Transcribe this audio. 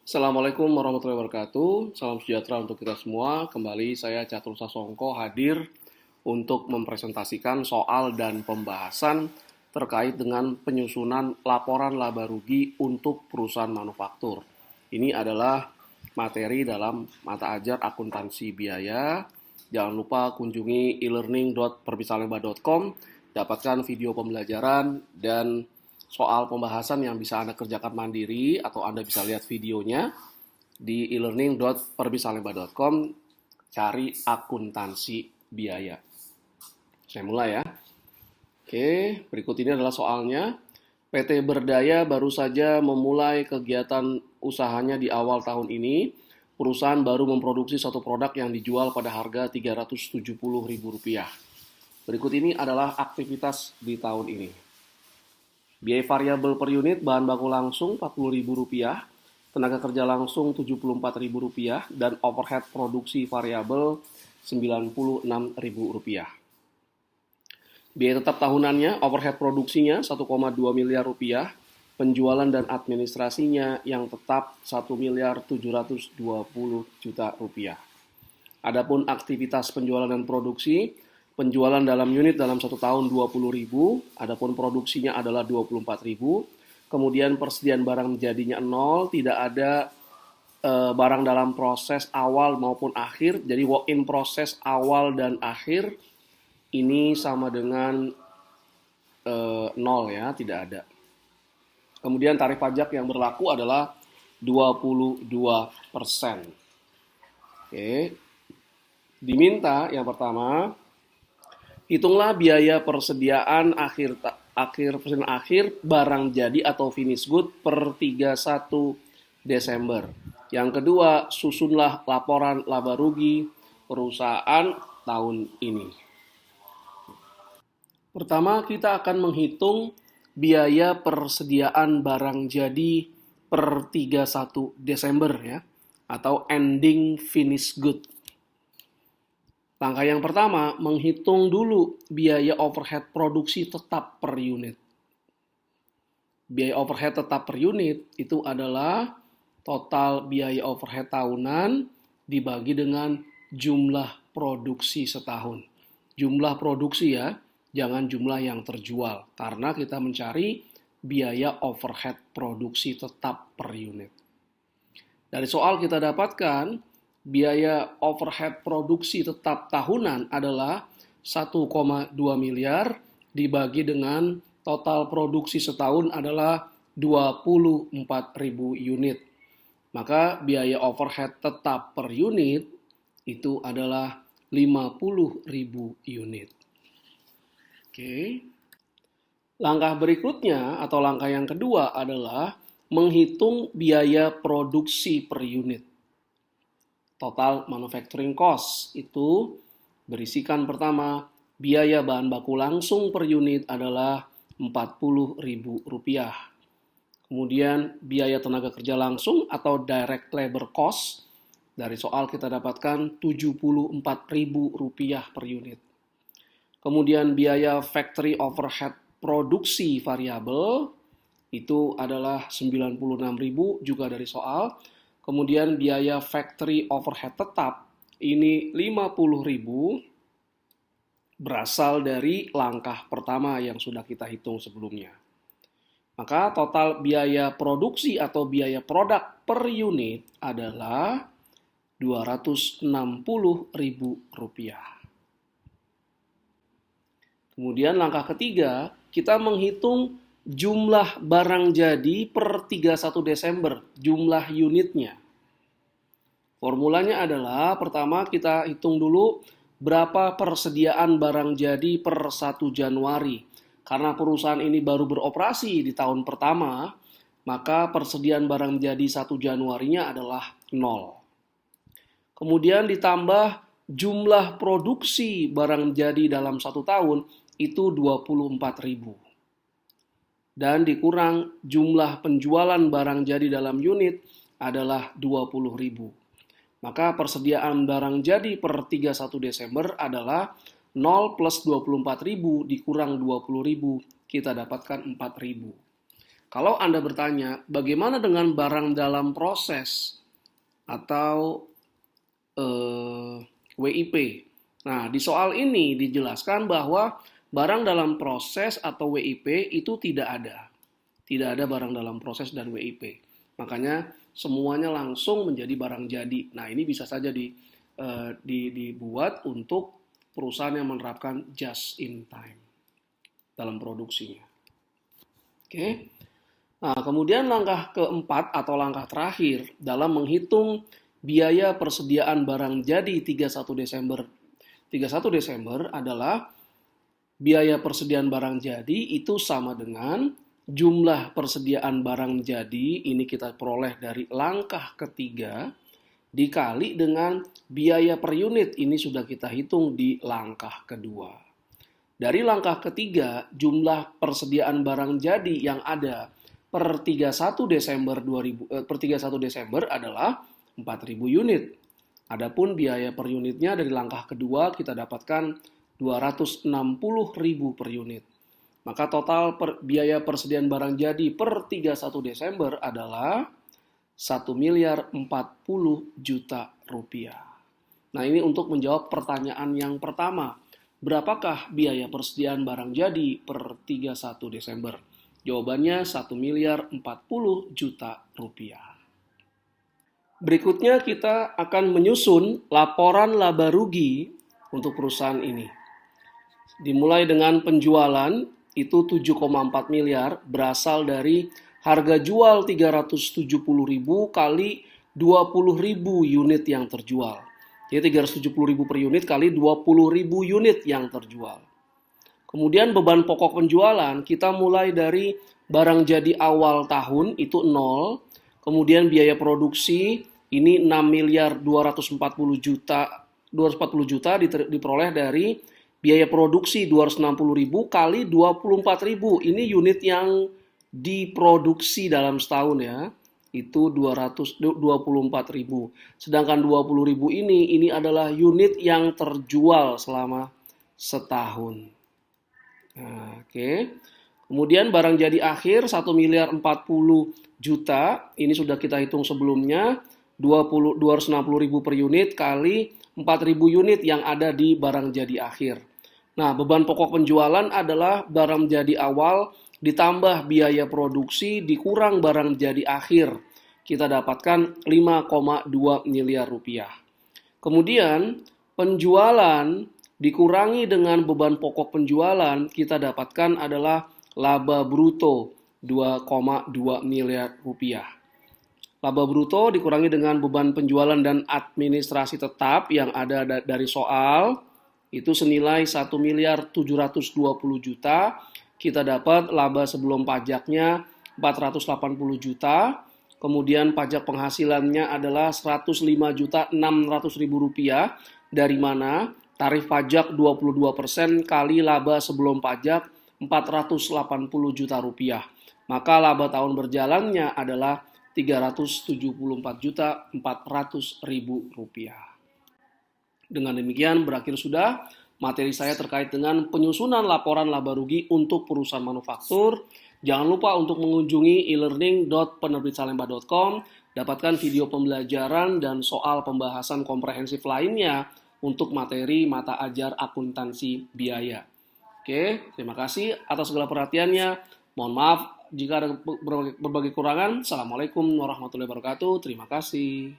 Assalamualaikum warahmatullahi wabarakatuh. Salam sejahtera untuk kita semua. Kembali saya Catur Sasongko hadir untuk mempresentasikan soal dan pembahasan terkait dengan penyusunan laporan laba rugi untuk perusahaan manufaktur. Ini adalah materi dalam mata ajar akuntansi biaya. Jangan lupa kunjungi e-learning.perbisalemba.com, dapatkan video pembelajaran dan soal pembahasan yang bisa Anda kerjakan mandiri atau Anda bisa lihat videonya di e-learning.perbisalemba.com, cari akuntansi biaya. Saya mulai ya. Oke, berikut ini adalah soalnya. PT Berdaya baru saja memulai kegiatan usahanya di awal tahun ini. Perusahaan baru memproduksi satu produk yang dijual pada harga Rp370.000. Berikut ini adalah aktivitas di tahun ini. Biaya variabel per unit bahan baku langsung Rp40.000, tenaga kerja langsung Rp74.000, dan overhead produksi variabel Rp96.000. Biaya tetap tahunannya, overhead produksinya Rp1,2 miliar, penjualan dan administrasinya yang tetap Rp1.720.000.000. Adapun aktivitas penjualan dan produksi, penjualan dalam unit dalam satu tahun 20.000, adapun produksinya adalah 24.000. Kemudian persediaan barang jadinya 0, tidak ada barang dalam proses awal maupun akhir. Jadi work in proses awal dan akhir ini sama dengan 0 ya, tidak ada. Kemudian tarif pajak yang berlaku adalah 22%. Oke. Diminta yang pertama, hitunglah biaya persediaan akhir barang jadi atau finish good per 31 Desember. Yang kedua, susunlah laporan laba rugi perusahaan tahun ini. Pertama, kita akan menghitung biaya persediaan barang jadi per 31 Desember ya, atau ending finish good. Langkah yang pertama, menghitung dulu biaya overhead produksi tetap per unit. Biaya overhead tetap per unit itu adalah total biaya overhead tahunan dibagi dengan jumlah produksi setahun. Jumlah produksi ya, jangan jumlah yang terjual, karena kita mencari biaya overhead produksi tetap per unit. Dari soal kita dapatkan biaya overhead produksi tetap tahunan adalah 1,2 miliar dibagi dengan total produksi setahun adalah 24.000 unit. Maka biaya overhead tetap per unit itu adalah 50.000 unit. Oke. Langkah berikutnya atau langkah yang kedua adalah menghitung biaya produksi per unit. Total manufacturing cost itu berisikan pertama, biaya bahan baku langsung per unit adalah Rp40.000. Kemudian biaya tenaga kerja langsung atau direct labor cost, dari soal kita dapatkan Rp74.000 per unit. Kemudian biaya factory overhead produksi variabel itu adalah Rp96.000 juga dari soal. Kemudian biaya factory overhead tetap ini Rp50.000 berasal dari langkah pertama yang sudah kita hitung sebelumnya. Maka total biaya produksi atau biaya produk per unit adalah Rp260.000. Kemudian langkah ketiga, kita menghitung jumlah barang jadi per 31 Desember, jumlah unitnya. Formulanya adalah, pertama kita hitung dulu berapa persediaan barang jadi per 1 Januari. Karena perusahaan ini baru beroperasi di tahun pertama, maka persediaan barang jadi 1 Januarinya adalah 0. Kemudian ditambah jumlah produksi barang jadi dalam 1 tahun, itu 24.000. Dan dikurang jumlah penjualan barang jadi dalam unit adalah 20.000. Maka persediaan barang jadi per 31 Desember adalah 0 plus 24.000 dikurang 20.000, kita dapatkan 4.000. Kalau Anda bertanya, bagaimana dengan barang dalam proses atau WIP? Nah, di soal ini dijelaskan bahwa barang dalam proses atau WIP itu tidak ada. Tidak ada barang dalam proses dan WIP. Makanya semuanya langsung menjadi barang jadi. Nah, ini bisa saja dibuat untuk perusahaan yang menerapkan just in time dalam produksinya. Oke. Nah, kemudian langkah keempat atau langkah terakhir dalam menghitung biaya persediaan barang jadi 31 Desember 31 Desember adalah biaya persediaan barang jadi itu sama dengan jumlah persediaan barang jadi, ini kita peroleh dari langkah ketiga, dikali dengan biaya per unit, ini sudah kita hitung di langkah kedua. Dari langkah ketiga, jumlah persediaan barang jadi yang ada per 31 Desember adalah 4.000 unit. Adapun biaya per unitnya dari langkah kedua kita dapatkan 260.000 per unit. Maka total biaya persediaan barang jadi per 31 Desember adalah 1.040 juta rupiah. Nah, ini untuk menjawab pertanyaan yang pertama. Berapakah biaya persediaan barang jadi per 31 Desember? Jawabannya 1.040 juta rupiah. Berikutnya kita akan menyusun laporan laba rugi untuk perusahaan ini. Dimulai dengan penjualan itu 7,4 miliar berasal dari harga jual 370.000 kali 20.000 unit yang terjual. Jadi 370.000 per unit kali 20.000 unit yang terjual. Kemudian beban pokok penjualan kita mulai dari barang jadi awal tahun itu 0. Kemudian biaya produksi ini 6.240 juta diperoleh dari biaya produksi 260.000 kali 24.000. Ini unit yang diproduksi dalam setahun ya. Itu 224.000. Sedangkan 20.000 ini adalah unit yang terjual selama setahun. Nah, oke. Kemudian barang jadi akhir 1.040 juta, ini sudah kita hitung sebelumnya, 260.000 per unit kali 4.000 unit yang ada di barang jadi akhir. Nah, beban pokok penjualan adalah barang jadi awal ditambah biaya produksi dikurang barang jadi akhir. Kita dapatkan 5,2 miliar rupiah. Kemudian penjualan dikurangi dengan beban pokok penjualan, kita dapatkan adalah laba bruto 2,2 miliar rupiah. Laba bruto dikurangi dengan beban penjualan dan administrasi tetap yang ada dari soal, itu senilai 1.720 juta. Kita dapat laba sebelum pajaknya 480 juta. Kemudian pajak penghasilannya adalah 105.600.000 rupiah. Dari mana? Tarif pajak 22% kali laba sebelum pajak 480 juta rupiah. Maka laba tahun berjalannya adalah 374.400.000 rupiah. Dengan demikian berakhir sudah materi saya terkait dengan penyusunan laporan laba rugi untuk perusahaan manufaktur. Jangan lupa untuk mengunjungi e-learning.penerbitsalemba.com, dapatkan video pembelajaran dan soal pembahasan komprehensif lainnya untuk materi mata ajar akuntansi biaya. Oke, terima kasih atas segala perhatiannya. Mohon maaf jika ada berbagai kekurangan. Assalamualaikum warahmatullahi wabarakatuh. Terima kasih.